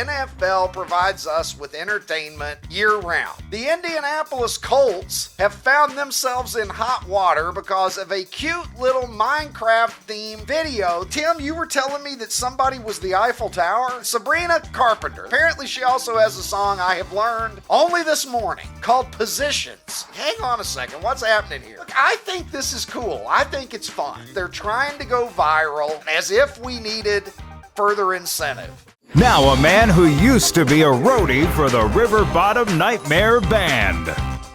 NFL provides us with entertainment year-round. The Indianapolis Colts have found themselves in hot water because of a cute little Minecraft-themed video. Tim, you were telling me that somebody was the Eiffel Tower? Sabrina Carpenter. Apparently she also has a song I have learned only this morning called Positions. Hang on a second, what's happening here? Look, I think this is cool. I think it's fun. They're trying to go viral as if we needed further incentive. Now a man who used to be a roadie for the River Bottom Nightmare Band.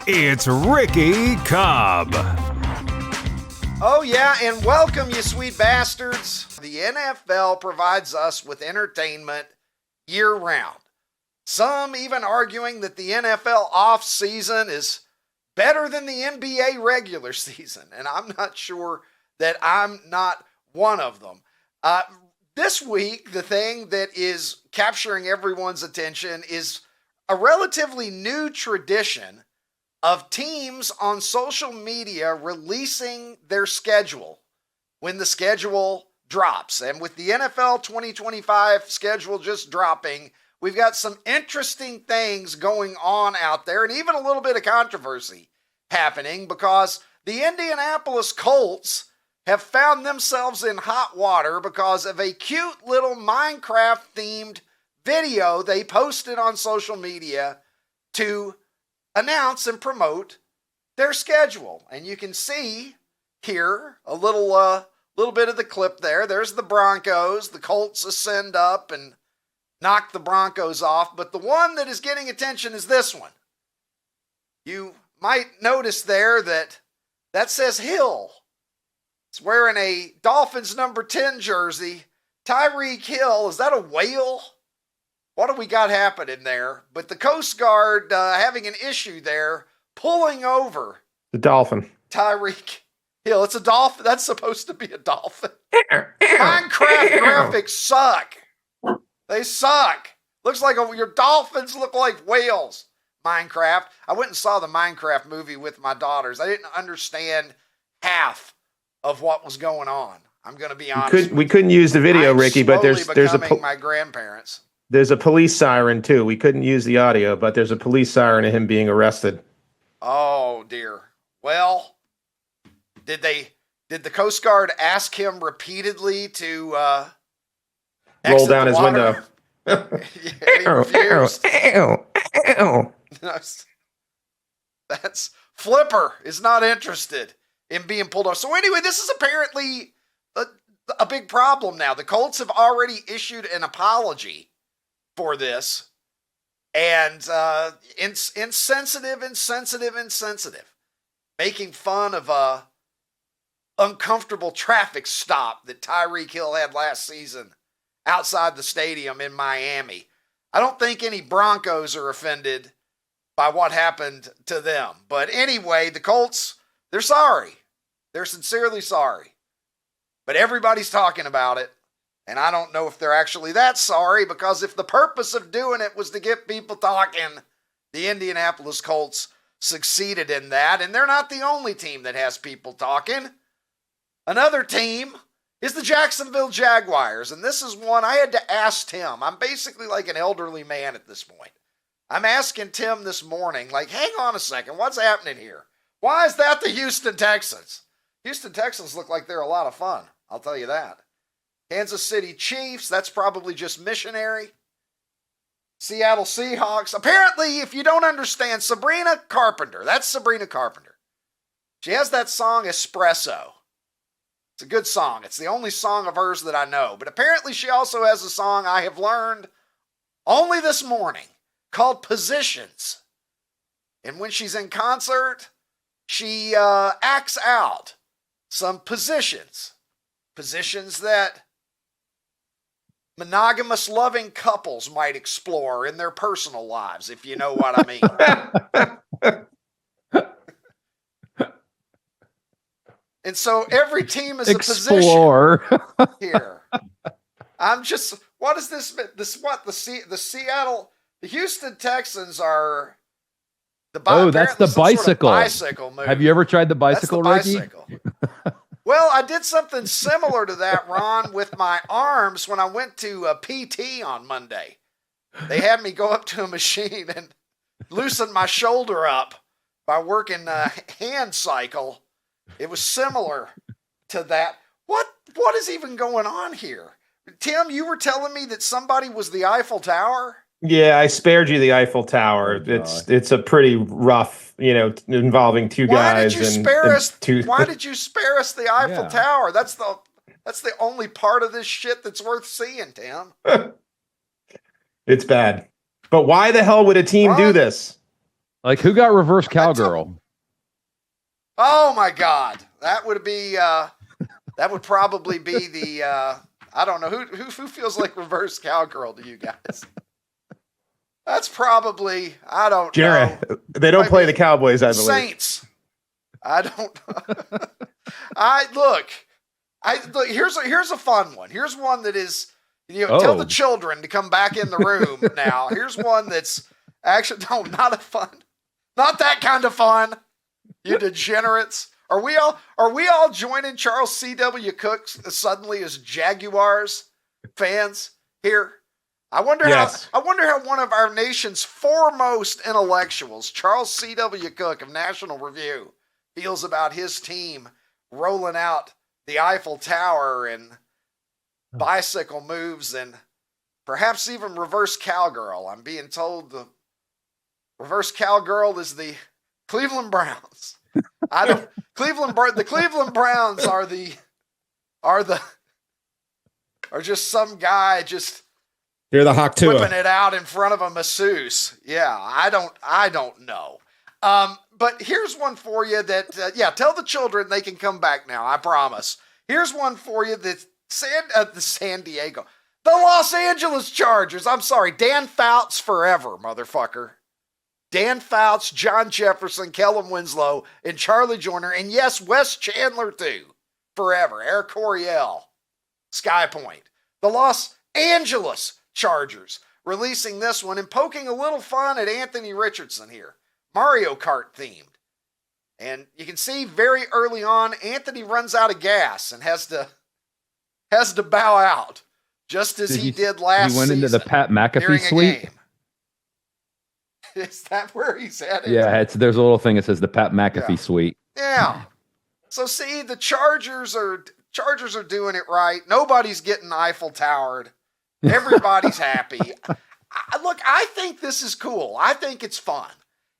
It's Ricky Cobb. Oh yeah, and welcome you sweet bastards. The NFL provides us with entertainment year-round. Some even arguing that the NFL off-season is better than the NBA regular season, and I'm not sure that I'm not one of them. This week, the thing that is capturing everyone's attention is a relatively new tradition of teams on social media releasing their schedule when the schedule drops. And with the NFL 2025 schedule just dropping, we've got some interesting things going on out there and even a little bit of controversy happening because the Indianapolis Colts have found themselves in hot water because of a cute little Minecraft-themed video they posted on social media to announce and promote their schedule. And you can see here a little bit of the clip there. There's the Broncos. The Colts ascend up and knock the Broncos off. But the one that is getting attention is this one. You might notice there that says Hill. It's wearing a Dolphins number 10 jersey. Tyreek Hill, is that a whale? What do we got happening there? But the Coast Guard having an issue there, pulling over the dolphin. Tyreek Hill. It's a dolphin. That's supposed to be a dolphin. Minecraft graphics suck. They suck. Looks like your dolphins look like whales. Minecraft. I went and saw the Minecraft movie with my daughters. I didn't understand half of what was going on. I'm going to be honest. We couldn't use the video, Ricky, but there's my grandparents. There's a police siren too. We couldn't use the audio, but there's a police siren of him being arrested. Oh dear. Well, did the Coast Guard ask him repeatedly to roll down his window? He refused. That's Flipper is not interested in being pulled off. So anyway, this is apparently a big problem now. The Colts have already issued an apology for this. And insensitive. Making fun of a uncomfortable traffic stop that Tyreek Hill had last season outside the stadium in Miami. I don't think any Broncos are offended by what happened to them. But anyway, the Colts, they're sorry. They're sincerely sorry. But everybody's talking about it. And I don't know if they're actually that sorry, because if the purpose of doing it was to get people talking, the Indianapolis Colts succeeded in that. And they're not the only team that has people talking. Another team is the Jacksonville Jaguars. And this is one I had to ask Tim. I'm basically like an elderly man at this point. I'm asking Tim this morning, like, hang on a second, what's happening here? Why is that the Houston Texans? Houston Texans look like they're a lot of fun, I'll tell you that. Kansas City Chiefs, that's probably just missionary. Seattle Seahawks. Apparently, if you don't understand, Sabrina Carpenter, that's Sabrina Carpenter. She has that song Espresso. It's a good song. It's the only song of hers that I know. But apparently she also has a song I have learned only this morning called Positions. And when she's in concert, she acts out some positions. Positions that monogamous loving couples might explore in their personal lives, if you know what I mean. And so every team is explore. A position here. I'm just, what is this? The Seattle, the Houston Texans are that's the bicycle. Sort of bicycle movie. Have you ever tried the bicycle, Ricky? Bicycle. Well, I did something similar to that, Ron, with my arms when I went to PT on Monday. They had me go up to a machine and loosen my shoulder up by working a hand cycle. It was similar to that. What is even going on here? Tim, you were telling me that somebody was the Eiffel Tower? Yeah, I spared you the Eiffel Tower. Oh, it's a pretty rough, involving two guys. Why did you spare us the Eiffel Yeah. Tower? That's the only part of this shit that's worth seeing, Tim. It's bad. But why the hell would a team do this? Like, who got reverse cowgirl? Oh my God, that would probably be the I don't know who feels like reverse cowgirl to you guys. That's probably, I don't Jared, know. they don't play the Cowboys, I believe. Saints. I don't look, here's a fun one. Here's one that is, tell the children to come back in the room now. Here's one that's actually, no, not that kind of fun. You degenerates. Are we all joining Charles C.W. Cook suddenly as Jaguars fans here? I wonder how one of our nation's foremost intellectuals, Charles C.W. Cook of National Review, feels about his team rolling out the Eiffel Tower and bicycle moves and perhaps even reverse cowgirl. I'm being told the reverse cowgirl is the Cleveland Browns. The Cleveland Browns are just some guy just You're the Hawk Tua. whipping it out in front of a masseuse. Yeah, I don't know. But here's one for you that, tell the children they can come back now. I promise. Here's one for you that the Los Angeles Chargers. I'm sorry, Dan Fouts forever, motherfucker. Dan Fouts, John Jefferson, Kellen Winslow, and Charlie Joyner, and yes, Wes Chandler too, forever. Eric Coryell, Sky Point. The Los Angeles Chargers releasing this one and poking a little fun at Anthony Richardson here. Mario Kart themed. And you can see very early on, Anthony runs out of gas and has to bow out, just as he did last season. He went into the Pat McAfee suite. Is that where he's headed? Yeah, there's a little thing that says the Pat McAfee suite. Yeah. So see, the Chargers are doing it right. Nobody's getting Eiffel Towered. Everybody's happy. I think this is cool. I think it's fun.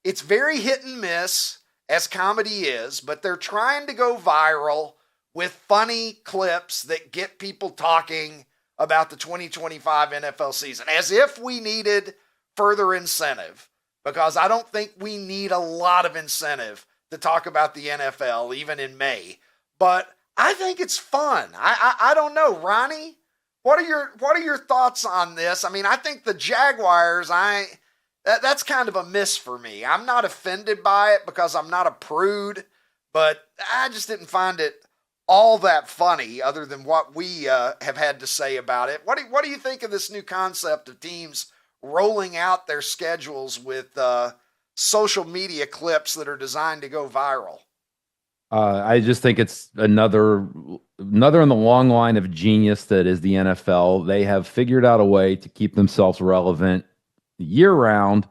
It's very hit and miss, as comedy is, but they're trying to go viral with funny clips that get people talking about the 2025 NFL season, as if we needed further incentive, because I don't think we need a lot of incentive to talk about the NFL, even in May. But I think it's fun. I don't know, Ronnie. What are your thoughts on this? I mean, I think the Jaguars, that's kind of a miss for me. I'm not offended by it because I'm not a prude, but I just didn't find it all that funny, other than what we have had to say about it. What do you think of this new concept of teams rolling out their schedules with social media clips that are designed to go viral? I just think it's another in the long line of genius that is the NFL. They have figured out a way to keep themselves relevant year round.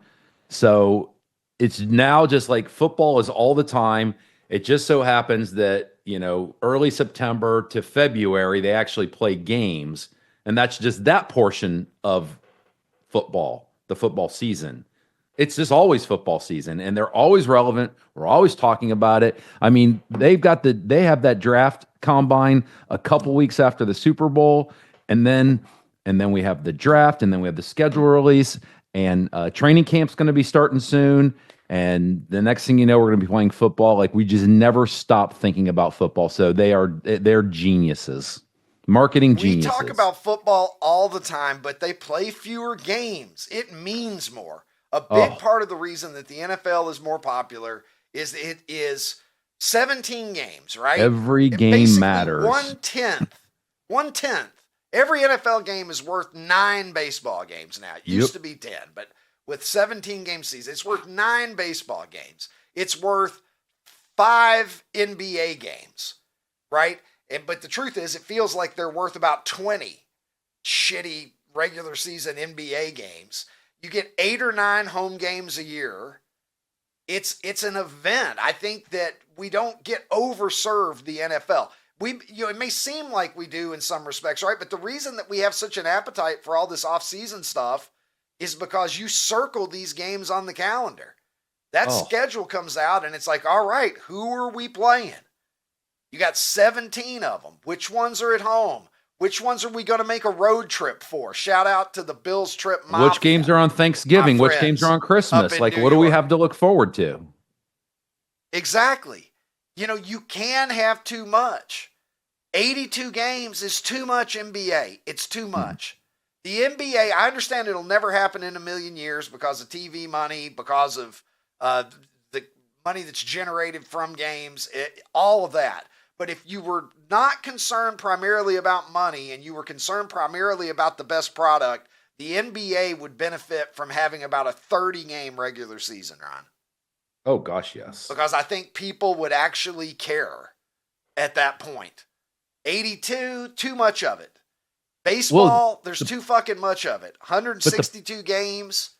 So it's now just like football is all the time. It just so happens that, early September to February, they actually play games. And that's just that portion of football, the football season. It's just always football season, and they're always relevant. We're always talking about it. I mean, they have that draft combine a couple weeks after the Super Bowl, and then we have the draft, and then we have the schedule release, and training camp's going to be starting soon. And the next thing you know, we're going to be playing football. Like, we just never stop thinking about football. So they're geniuses. Marketing geniuses. We talk about football all the time, but they play fewer games. It means more. A big part of the reason that the NFL is more popular is it is 17 games, right? Every game matters. 1/10. Every NFL game is worth 9 baseball games now. It used to be 10, but with 17 game season, it's worth 9 baseball games. It's worth 5 NBA games, right? But the truth is, it feels like they're worth about 20 shitty regular season NBA games. You get 8 or 9 home games a year. It's an event. I think that we don't get overserved the NFL. It may seem like we do in some respects, right? But the reason that we have such an appetite for all this off-season stuff is because you circle these games on the calendar. That schedule comes out and it's like, all right, who are we playing? You got 17 of them. Which ones are at home? Which ones are we going to make a road trip for? Shout out to the Bills trip mafia. Which games are on Thanksgiving? Which games are on Christmas? Like, what do we have to look forward to? Exactly. You can have too much. 82 games is too much NBA. It's too much. The NBA, I understand it'll never happen in a million years because of TV money, because of the money that's generated from games, all of that. But if you were not concerned primarily about money and you were concerned primarily about the best product, the NBA would benefit from having about a 30-game regular season, Ron. Oh, gosh, yes. Because I think people would actually care at that point. 82, too much of it. Baseball, there's too fucking much of it. 162 games.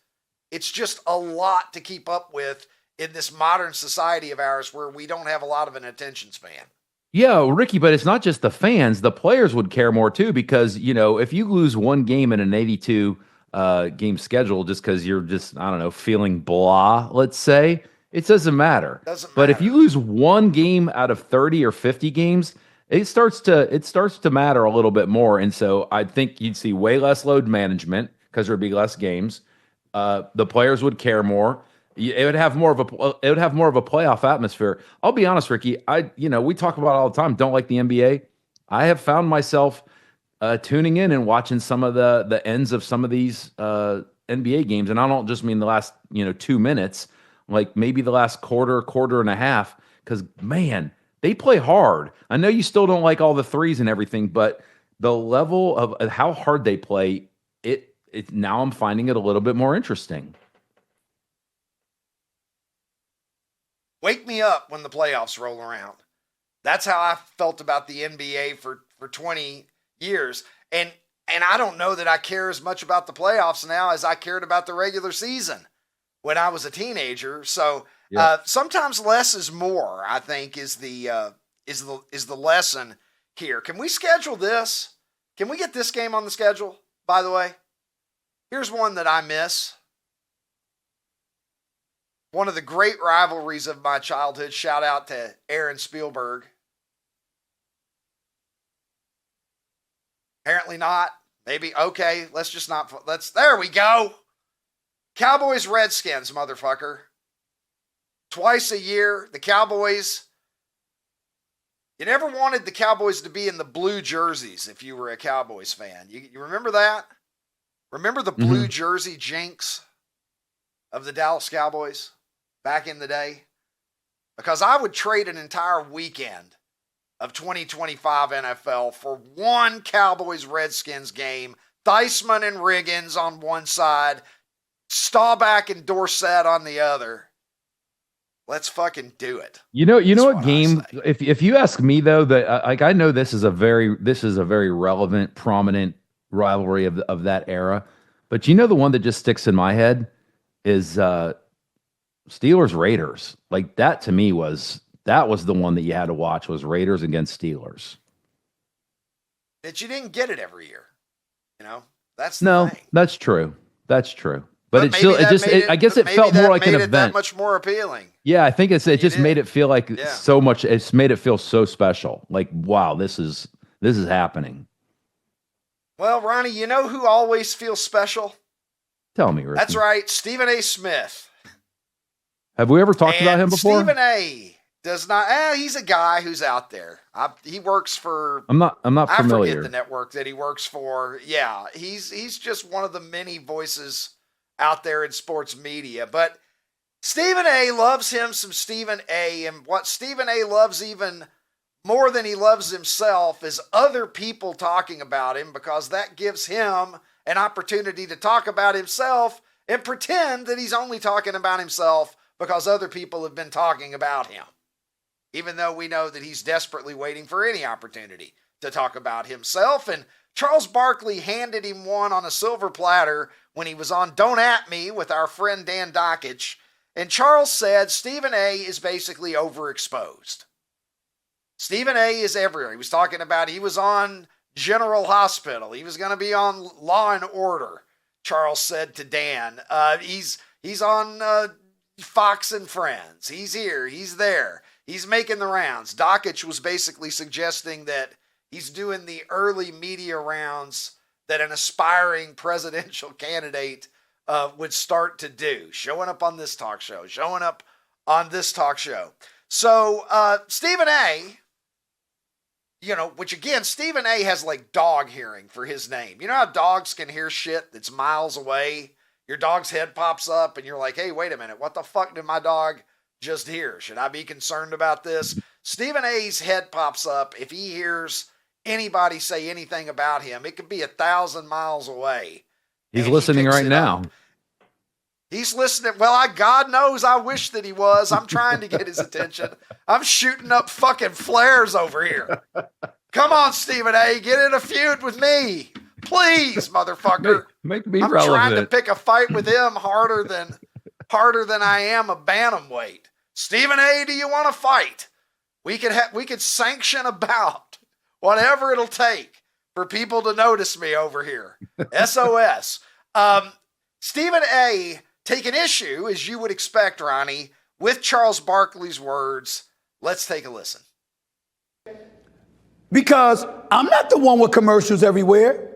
It's just a lot to keep up with in this modern society of ours where we don't have a lot of an attention span. Yeah, Ricky, but it's not just the fans. The players would care more too because, if you lose one game in an 82 game schedule just because you're just, I don't know, feeling blah, let's say, it doesn't matter. But if you lose one game out of 30 or 50 games, it starts to matter a little bit more. And so I think you'd see way less load management because there'd be less games. The players would care more. It would have more of a playoff atmosphere. I'll be honest, Ricky. We talk about it all the time. Don't like the NBA. I have found myself tuning in and watching some of the ends of some of these NBA games, and I don't just mean the last 2 minutes, like maybe the last quarter and a half. Because man, they play hard. I know you still don't like all the threes and everything, but the level of how hard they play, it now I'm finding it a little bit more interesting. Wake me up when the playoffs roll around. That's how I felt about the NBA for 20 years. And I don't know that I care as much about the playoffs now as I cared about the regular season when I was a teenager. So sometimes less is more, I think, is the lesson here. Can we schedule this? Can we get this game on the schedule, by the way? Here's one that I miss. One of the great rivalries of my childhood. Shout out to Aaron Spielberg. Apparently not. Maybe. Okay. Let's just not. There we go. Cowboys, Redskins, motherfucker. Twice a year. The Cowboys. You never wanted the Cowboys to be in the blue jerseys if you were a Cowboys fan. You remember that? Remember the blue jersey jinx of the Dallas Cowboys back in the day? Because I would trade an entire weekend of 2025 NFL for one Cowboys-Redskins game. Theismann and Riggins on one side, Staubach and Dorsett on the other. Let's fucking do it. You know what game? If you ask me though, that I know this is a very relevant, prominent rivalry of that era. But the one that just sticks in my head is Steelers Raiders. Like that to me was the one that you had to watch was Raiders against Steelers. That you didn't get it every year. That's the thing. That's true. That's true. But it still, I guess it felt more like an event. That much more appealing. Yeah, I think it just made it feel like so much. It's made it feel so special. Like, wow, this is happening. Well, Ronnie, you know who always feels special? Tell me, Ricky. That's right, Stephen A. Smith. Have we ever talked about him before? Stephen A. does not. He's a guy who's out there. He works for. I'm not familiar. I forget the network that he works for. Yeah, he's just one of the many voices out there in sports media. But Stephen A. loves him some Stephen A. And what Stephen A. loves even more than he loves himself is other people talking about him, because that gives him an opportunity to talk about himself and pretend that he's only talking about himself because other people have been talking about him. Even though we know that he's desperately waiting for any opportunity to talk about himself. And Charles Barkley handed him one on a silver platter when he was on Don't At Me with our friend Dan Dockich, and Charles said Stephen A is basically overexposed. Stephen A is everywhere. He was talking about he was on General Hospital. He was going to be on Law and Order, Charles said to Dan. He's on Fox and Friends. He's here. He's there. He's making the rounds. Dockich was basically suggesting that he's doing the early media rounds that an aspiring presidential candidate would start to do. Showing up on this talk show. Showing up on this talk show. So Stephen A., which again, Stephen A has like dog hearing for his name. You know how dogs can hear shit that's miles away? Your dog's head pops up and you're like, hey, wait a minute. What the fuck did my dog just hear? Should I be concerned about this? Stephen A's head pops up if he hears anybody say anything about him. It could be 1,000 miles away. He's listening right now. He's listening. Well, God knows I wish that he was. I'm trying to get his attention. I'm shooting up fucking flares over here. Come on, Stephen A. Get in a feud with me. Please, motherfucker. Make me I'm relevant. trying to pick a fight with him harder than I am a bantamweight. Stephen A., do you want to fight? We could sanction a bout. Whatever it'll take for people to notice me over here. SOS. Stephen A. taking issue, as you would expect, Ronnie, with Charles Barkley's words. Let's take a listen. Because I'm not the one with commercials everywhere.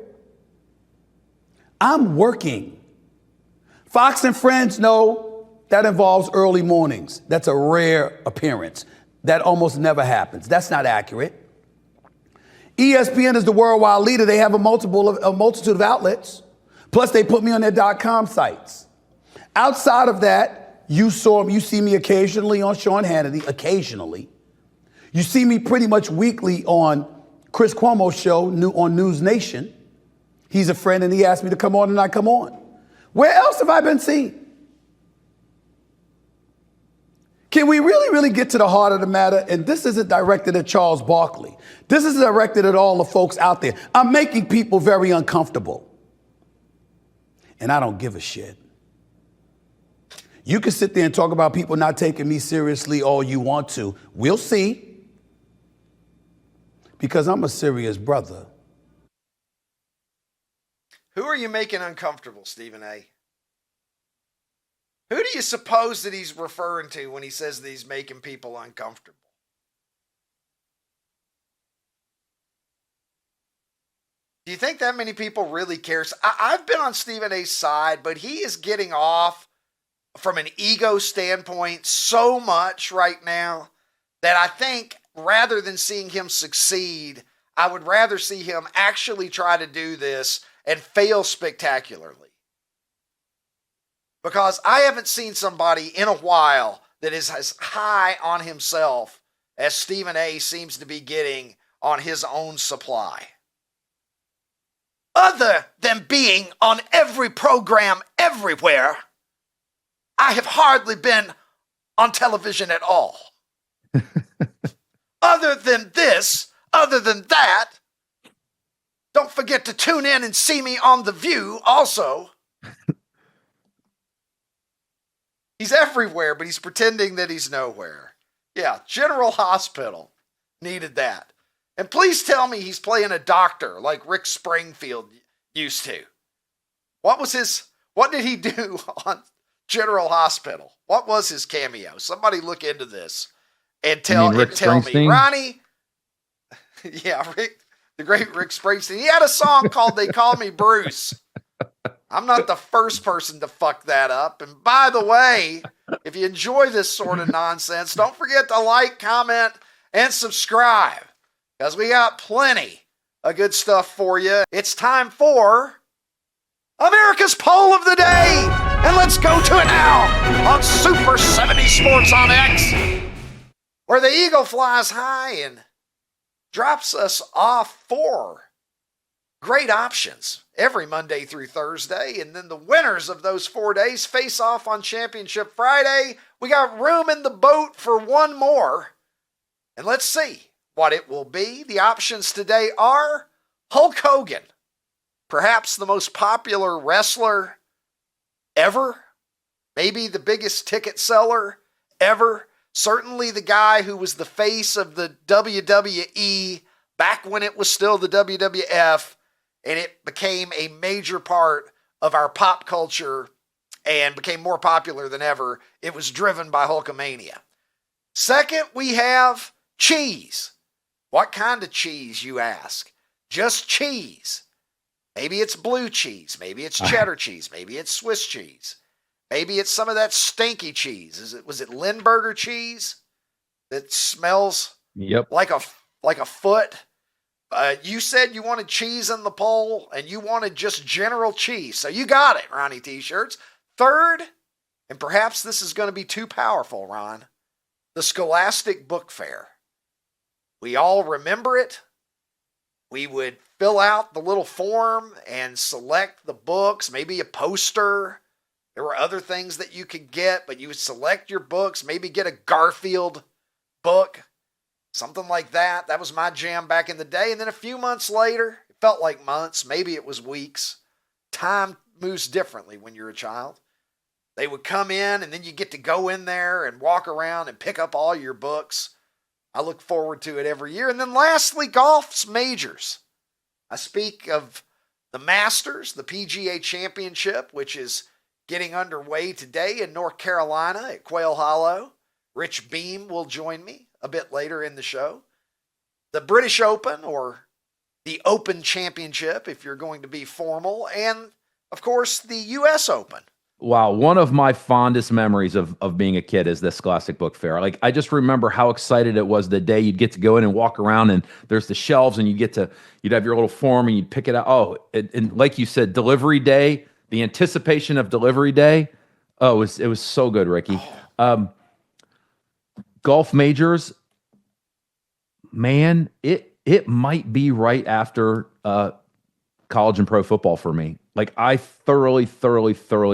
I'm working. Fox and Friends know that involves early mornings. That's a rare appearance. That almost never happens. That's not accurate. ESPN is the worldwide leader. They have a multitude of outlets. Plus, they put me on their .com sites. Outside of that, you see me occasionally on Sean Hannity, occasionally. You see me pretty much weekly on Chris Cuomo's show on News Nation. He's a friend and he asked me to come on and I come on. Where else have I been seen? Can we really get to the heart of the matter? And this isn't directed at Charles Barkley. This is directed at all the folks out there. I'm making people very uncomfortable. And I don't give a shit. You can sit there and talk about people not taking me seriously all you want to. We'll see. Because I'm a serious brother. Who are you making uncomfortable, Stephen A.? Who do you suppose that he's referring to when he says that he's making people uncomfortable? Do you think that many people really care? I've been on Stephen A's side, but he is getting off from an ego standpoint so much right now that I think rather than seeing him succeed, I would rather see him actually try to do this and fail spectacularly. Because I haven't seen somebody in a while that is as high on himself as Stephen A seems to be getting on his own supply. Other than being on every program everywhere, I have hardly been on television at all. Other than this, other than that, don't forget to tune in and see me on The View also. He's everywhere, but he's pretending that he's nowhere. Yeah, General Hospital needed that. And please tell me he's playing a doctor like Rick Springfield used to. What did he do on General Hospital? What was his cameo? Somebody look into this and tell me. Ronnie, yeah, the great Rick Springsteen. He had a song called They Call Me Bruce. I'm not the first person to fuck that up. And by the way, if you enjoy this sort of nonsense, don't forget to like, comment, and subscribe, because we got plenty of good stuff for you. It's time for America's Poll of the Day. And let's go to it now on Super 70 Sports on X, where the eagle flies high and drops us off 4 great options every Monday through Thursday. And then the winners of those 4 days face off on Championship Friday. We got room in the boat for one more. And let's see what it will be. The options today are Hulk Hogan, perhaps the most popular wrestler ever, maybe the biggest ticket seller ever, certainly the guy who was the face of the WWE back when it was still the WWF, and it became a major part of our pop culture and became more popular than ever. It was driven by Hulkamania. Second, we have cheese. What kind of cheese, you ask? Just cheese. Maybe it's blue cheese. Maybe it's cheddar cheese. Maybe it's Swiss cheese. Maybe it's some of that stinky cheese. Was it Lindbergh cheese that smells like a foot? You said you wanted cheese in the poll, and you wanted just general cheese. So you got it, Ronnie T-shirts. Third, and perhaps this is going to be too powerful, Ron, the Scholastic Book Fair. We all remember it. We would fill out the little form and select the books, maybe a poster. There were other things that you could get, but you would select your books, maybe get a Garfield book, something like that. That was my jam back in the day. And then a few months later, it felt like months, maybe it was weeks. Time moves differently when you're a child. They would come in, and then you get to go in there and walk around and pick up all your books. I look forward to it every year. And then lastly, golf's majors. I speak of the Masters, the PGA Championship, which is getting underway today in North Carolina at Quail Hollow. Rich Beam will join me a bit later in the show. The British Open, or the Open Championship, if you're going to be formal. And, of course, the U.S. Open. Wow, one of my fondest memories of being a kid is the Scholastic Book Fair. Like, I just remember how excited it was the day you'd get to go in and walk around, and there's the shelves, and you'd have your little form, and you'd pick it out. Oh, and like you said, delivery day, the anticipation of delivery day. Oh, it was so good, Ricky. Golf majors, man, it might be right after college and pro football for me. Like, I thoroughly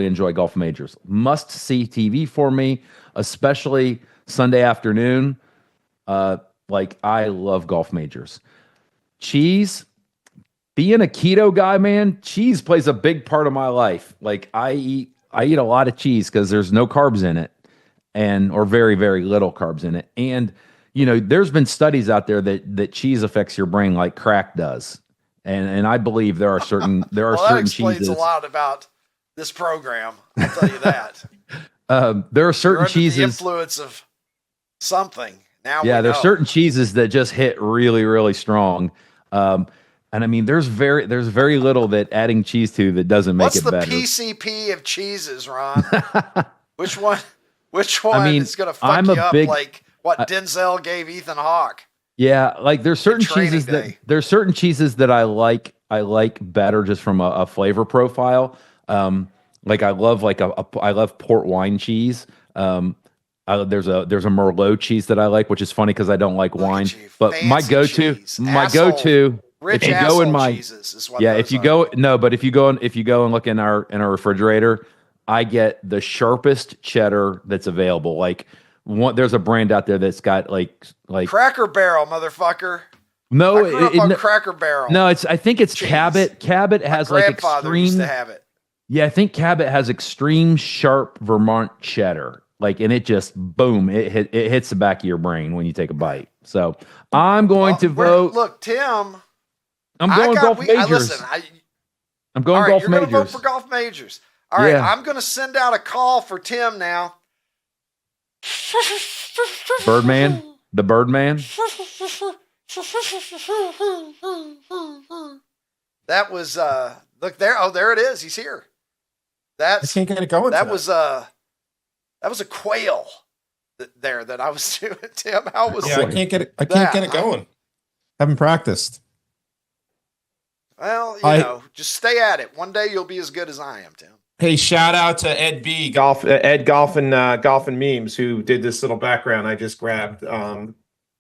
enjoy golf majors. Must see TV for me, especially Sunday afternoon. Like, I love golf majors. Cheese, being a keto guy, man, cheese plays a big part of my life. Like, I eat a lot of cheese because there's no carbs in it, or very, very little carbs in it. And, there's been studies out there that cheese affects your brain like crack does. And I believe there are certain well, certain that explains cheeses. a lot about this program. I'll tell you that. There are certain You're under cheeses. the influence of something. Now, there's certain cheeses that just hit really, really strong. And I mean, there's very little that adding cheese to that doesn't make it better. What's the PCP of cheeses, Ron? Which one is going to fuck you up like what Denzel gave Ethan Hawke? Yeah, like there's certain cheeses that I like better just from a flavor profile. Like I love port wine cheese. There's a Merlot cheese that I like, which is funny because I don't like wine. But my go-to, rich if you go in my cheeses is what if you go and look in our refrigerator, I get the sharpest cheddar that's available. Like there's a brand out there that's got like Cracker Barrel, motherfucker. No, I grew up on Cracker Barrel. No, I think it's cheese. Cabot has my like grandfather extreme. used to have it. Yeah, I think Cabot has extreme sharp Vermont cheddar. Like, and it just boom, it hits the back of your brain when you take a bite. So I'm going to vote. Look, Tim. I'm going golf majors. I'm going golf majors. You're going to vote for golf majors. All right, I'm going to send out a call for Tim now. Birdman, the Birdman. That was look there. Oh, there it is. He's here. I can't get it going. That was a quail that I was doing. Tim, how was I can't get it. I can't get it going. Haven't practiced. Well, just stay at it. One day you'll be as good as I am, Tim. Hey, shout out to Ed B. Golf and memes, who did this little background I just grabbed.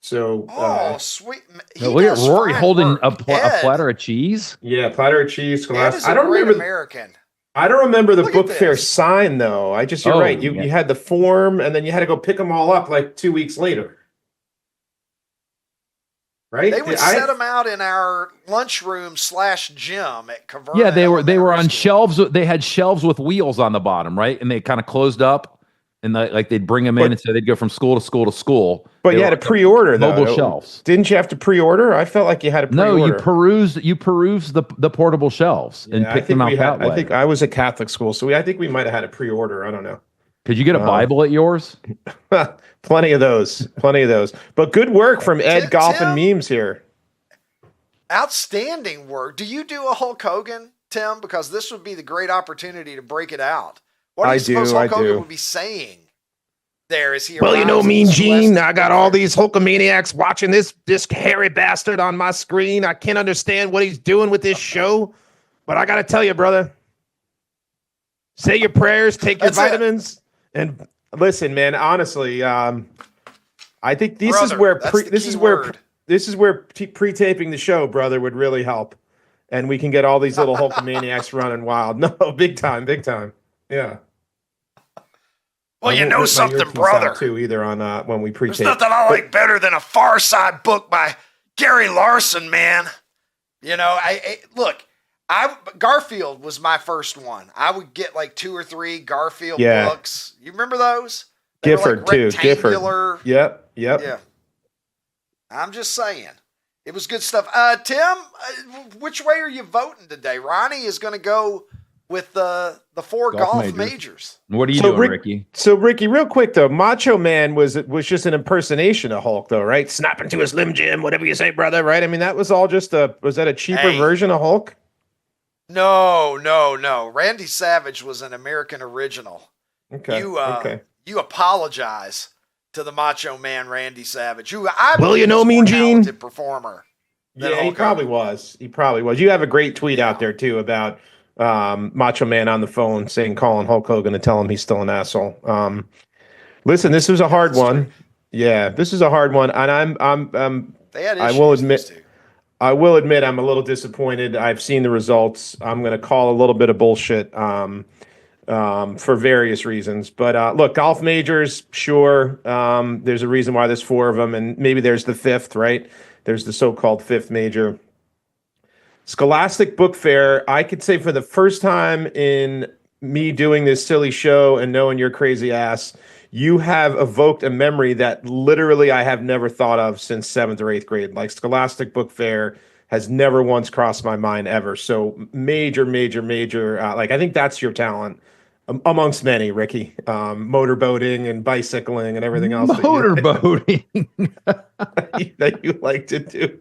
Sweet. Look at Rory holding a platter of cheese. Yeah, platter of cheese. I don't remember American. I don't remember the book fair sign though. You're right. You had the form, and then you had to go pick them all up like 2 weeks later. right? They would set them out in our lunchroom / gym at Caverna. Yeah, they were on School. shelves. They had shelves with wheels on the bottom, right? And they kind of closed up, and they'd bring them in, and so they'd go from school to school to school. But you had to pre-order though. Mobile shelves. Didn't you have to pre-order? I felt like you had to pre-order. No, you peruse the portable shelves and pick them out that way. I think I was a Catholic school, so I think we might have had a pre-order. I don't know. Could you get a Bible at yours? Plenty of those. But good work from Ed Golf and Memes here. Outstanding work. Do you do a Hulk Hogan, Tim? Because this would be the great opportunity to break it out. What do you suppose Hulk Hogan would be saying there as he Well, you know, Mean Gene, I got all these Hulkamaniacs watching this hairy bastard on my screen. I can't understand what he's doing with this show, but I got to tell you, brother, say your prayers, take your vitamins, and listen, man, honestly, I think this is where pre-taping the show, brother, would really help. And we can get all these little Hulkamaniacs running wild. No, big time. Yeah. Well, you know something, brother. Too, either on when we pre-tape. There's nothing I like better than a Far Side book by Gary Larson, man. You know, Garfield was my first one. I would get like 2 or 3 Garfield books. You remember those? Gifford too. Gifford. Yep. Yeah. I'm just saying, it was good stuff. Tim, which way are you voting today? Ronnie is going to go with the 4 golf majors. What are you doing, Ricky? So, Ricky, real quick, though, Macho Man was just an impersonation of Hulk, though, right? Snapping to a Slim Jim, whatever you say, brother, right? I mean, that was all just was that a cheaper version of Hulk? No. Randy Savage was an American original. Okay. You apologize to the Macho Man, Randy Savage, who I believe is a more talented performer. Yeah, he probably was. You have a great tweet out there, too, about Macho Man on the phone calling Hulk Hogan to tell him he's still an asshole. Listen, this was a hard one. True. Yeah, this is a hard one, and I will admit I'm a little disappointed. I've seen the results. I'm going to call a little bit of bullshit for various reasons. But look, golf majors, sure. There's a reason why there's 4 of them, and maybe there's the 5th, right? There's the so-called 5th major. Scholastic Book Fair, I could say for the first time in me doing this silly show and knowing your crazy ass, you have evoked a memory that literally I have never thought of since 7th or 8th grade. Like Scholastic Book Fair has never once crossed my mind ever. So major, like I think that's your talent amongst many, Ricky. Motorboating and bicycling and everything else. Motorboating. that you like to do.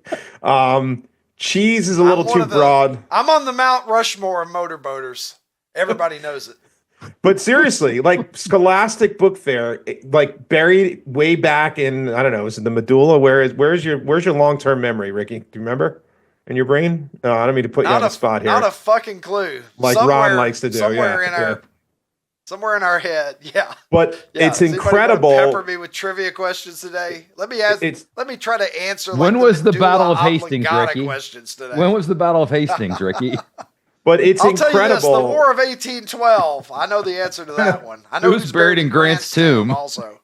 Cheese is a little too broad. I'm on the Mount Rushmore of motorboaters. Everybody knows it. But seriously, like Scholastic Book Fair, like buried way back in, I don't know, is it the medulla? Where's your long-term memory, Ricky? Do you remember in your brain? No, I don't mean to put you on the spot here. Not a fucking clue. Like Ron likes to do. Somewhere in our head, yeah. But it's incredible. Pepper me with trivia questions today. Let me try to answer. When was the Battle of Hastings, Ricky? Questions today. When was the Battle of Hastings, Ricky? But it's incredible. Tell you this, the War of 1812. I know the answer to that one. I know who's buried in Grant's tomb. Also,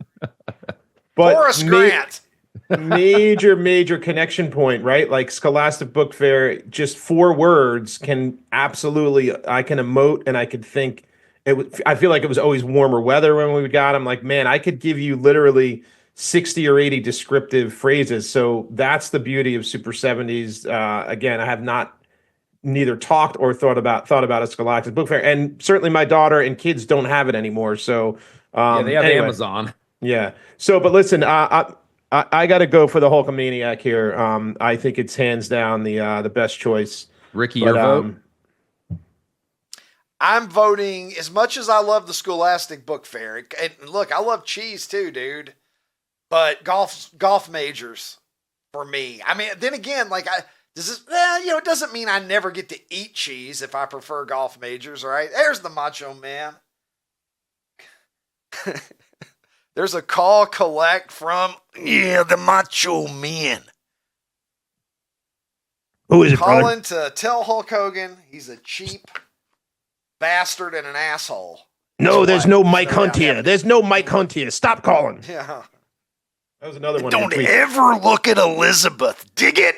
but Horace Grant. Major connection point, right? Like Scholastic Book Fair, just 4 words can absolutely. I can emote and I could think. I feel like it was always warmer weather when we got them. Like, man, I could give you literally 60 or 80 descriptive phrases. So that's the beauty of Super 70s. Again, I have neither talked or thought about a Scholastic Book Fair, and certainly my daughter and kids don't have it anymore. So they have Amazon. Yeah. So, but listen, I got to go for the Hulkamaniac here. I think it's hands down the best choice. Ricky, your vote. I'm voting, as much as I love the Scholastic Book Fair, and look, I love cheese too, dude, but golf majors for me. I mean, then again, like it doesn't mean I never get to eat cheese if I prefer golf majors, right? There's the Macho Man. There's a call collect from, the Macho Man. Who is it, brother? Calling to tell Hulk Hogan he's a cheap bastard and an asshole. No, there's no Mike Hunt here. There's no Mike Hunt here. Stop calling. Yeah. That was another one. Don't ever look at Elizabeth. Dig it.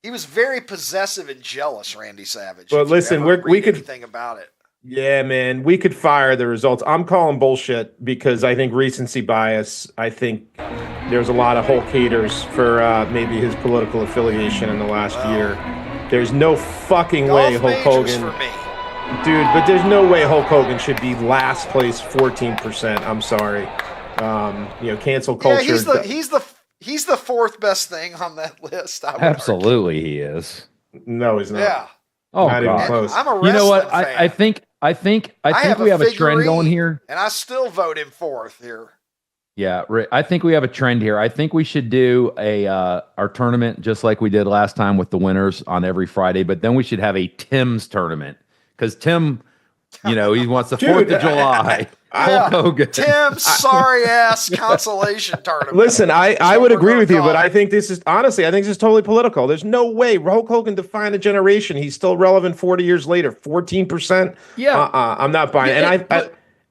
He was very possessive and jealous, Randy Savage. But listen, we could anything about it. Yeah, man, we could fire the results. I'm calling bullshit because I think recency bias. I think there's a lot of Hulk haters for maybe his political affiliation in the last year. There's no fucking way Hulk Hogan, dude. But there's no way Hulk Hogan should be last place, 14%. I'm sorry. Cancel culture. Yeah, he's the fourth best thing on that list. Absolutely, he is. No, he's not. Yeah. Oh, not even close. I'm a wrestling You know what? fan. I think we have a trend going here, and I still vote him fourth here. Yeah, I think we have a trend here. I think we should do our tournament just like we did last time with the winners on every Friday, but then we should have a Tim's tournament because Tim, he wants the 4th of July. Hulk Hogan. Tim's sorry ass consolation tournament. Listen, I would agree with you, but I think this is totally political. There's no way Hulk Hogan defined a generation. He's still relevant 40 years later. 14%. Yeah, I'm not buying.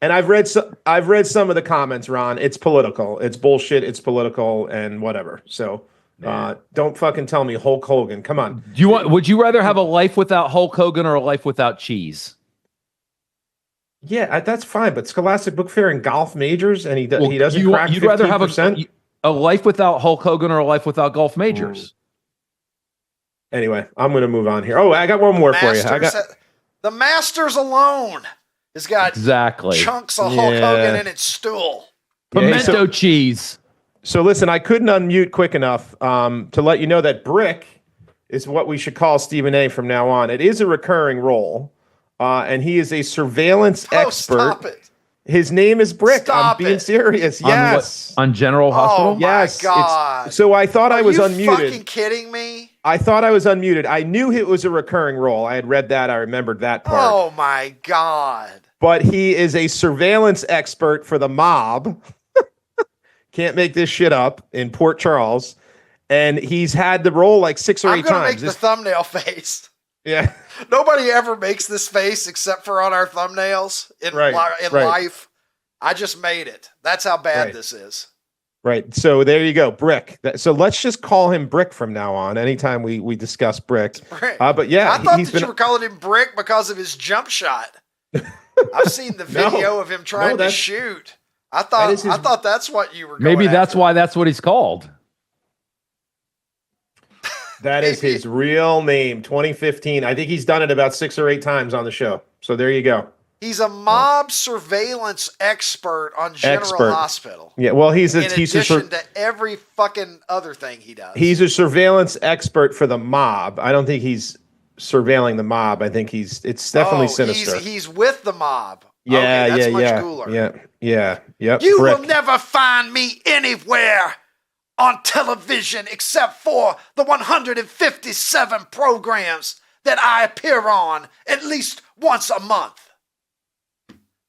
And I've read some of the comments, Ron. It's political. It's bullshit. It's political and whatever. So don't fucking tell me Hulk Hogan. Come on. Would you rather have a life without Hulk Hogan or a life without cheese? Yeah, that's fine. But Scholastic Book Fair and golf majors, and he doesn't crack 15%. You'd rather have a life without Hulk Hogan or a life without golf majors? Anyway, I'm going to move on here. Oh, I got one more for you. The Masters alone has got chunks of Hulk Hogan in its stool. Pimento cheese. So listen, I couldn't unmute quick enough to let you know that Brick is what we should call Stephen A. from now on. It is a recurring role. And he is a surveillance expert. Stop it. His name is Brick. I'm being serious. Yes. On General Hospital? Yes. My God. So I thought I was unmuted. Are you fucking kidding me? I thought I was unmuted. I knew it was a recurring role. I had read that. I remembered that part. Oh, my God. But he is a surveillance expert for the mob. Can't make this shit up in Port Charles. And he's had the role like 6 or 8 times. I'm going to make the thumbnail face. Yeah. Nobody ever makes this face except for on our thumbnails in life. I just made it. That's how bad this is. Right. So there you go, Brick. So let's just call him Brick from now on. Anytime we discuss Brick. But yeah, I thought you were calling him Brick because of his jump shot. I've seen the video of him trying to shoot. I thought that's what you were. Maybe that's why that's what he's called. That is his real name, 2015. I think he's done it about 6 or 8 times on the show. So there you go. He's a mob surveillance expert on General Hospital. Yeah, well, he's in addition to every fucking other thing he does. He's a surveillance expert for the mob. I don't think he's surveilling the mob. I think it's definitely sinister. He's with the mob. Yeah, okay, that's much cooler. Yep. You will never find me anywhere on television except for the 157 programs that I appear on at least once a month.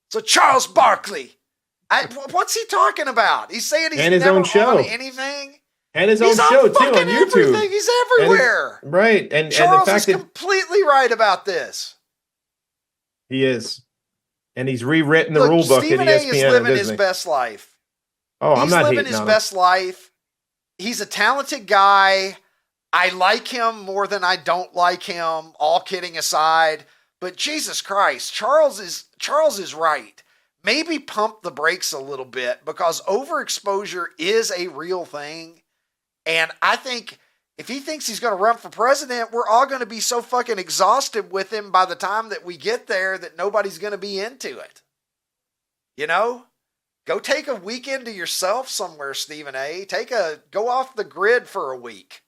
So Charles Barkley, what's he talking about? He's saying he's never on anything. And his own show too on YouTube. Everything. He's everywhere. And Charles the fact is completely right about this. He is. And he's rewritten the rule book at ESPN. Stephen A is living his best life. Oh, I'm not hating on him. He's living his best life. He's a talented guy. I like him more than I don't like him, all kidding aside. But Jesus Christ, Charles is right. Maybe pump the brakes a little bit because overexposure is a real thing. And I think if he thinks he's going to run for president, we're all going to be so fucking exhausted with him by the time that we get there that nobody's going to be into it. You know? Go take a weekend to yourself somewhere, Stephen A. Go off the grid for a week.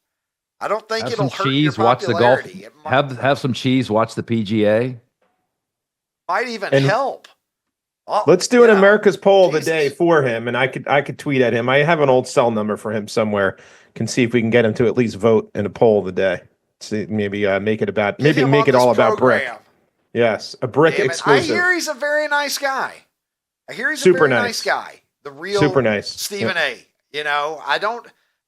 I don't think it'll hurt your popularity. Watch the golf. Have some cheese. Watch the PGA. Might even help. Let's do an America's Poll of the Day for him, and I could tweet at him. I have an old cell number for him somewhere. Can see if we can get him to at least vote in a poll of the day. See, maybe make it all about Brick. Yes, a Brick exclusive. I hear he's a very nice guy. I hear he's a very nice guy. The real super nice Stephen A. You know,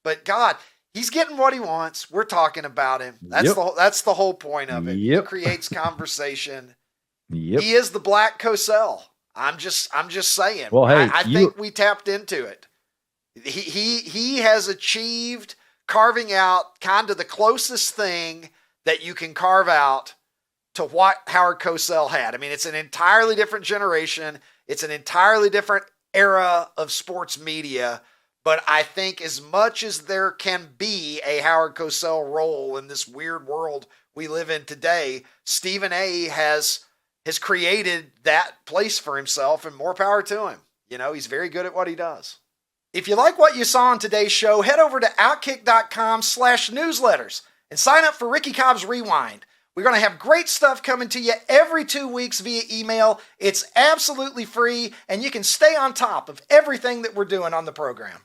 but God, he's getting what he wants. We're talking about him. That's the whole point of it. He creates conversation. He is the black Cosell. I'm just saying. Well, hey, I think we tapped into it. He has achieved carving out kind of the closest thing that you can carve out to what Howard Cosell had. I mean, it's an entirely different generation. It's an entirely different era of sports media. But I think as much as there can be a Howard Cosell role in this weird world we live in today, Stephen A. has created that place for himself, and more power to him. You know, he's very good at what he does. If you like what you saw on today's show, head over to OutKick.com/newsletters and sign up for Ricky Cobb's Rewind. We're going to have great stuff coming to you every 2 weeks via email. It's absolutely free, and you can stay on top of everything that we're doing on the program.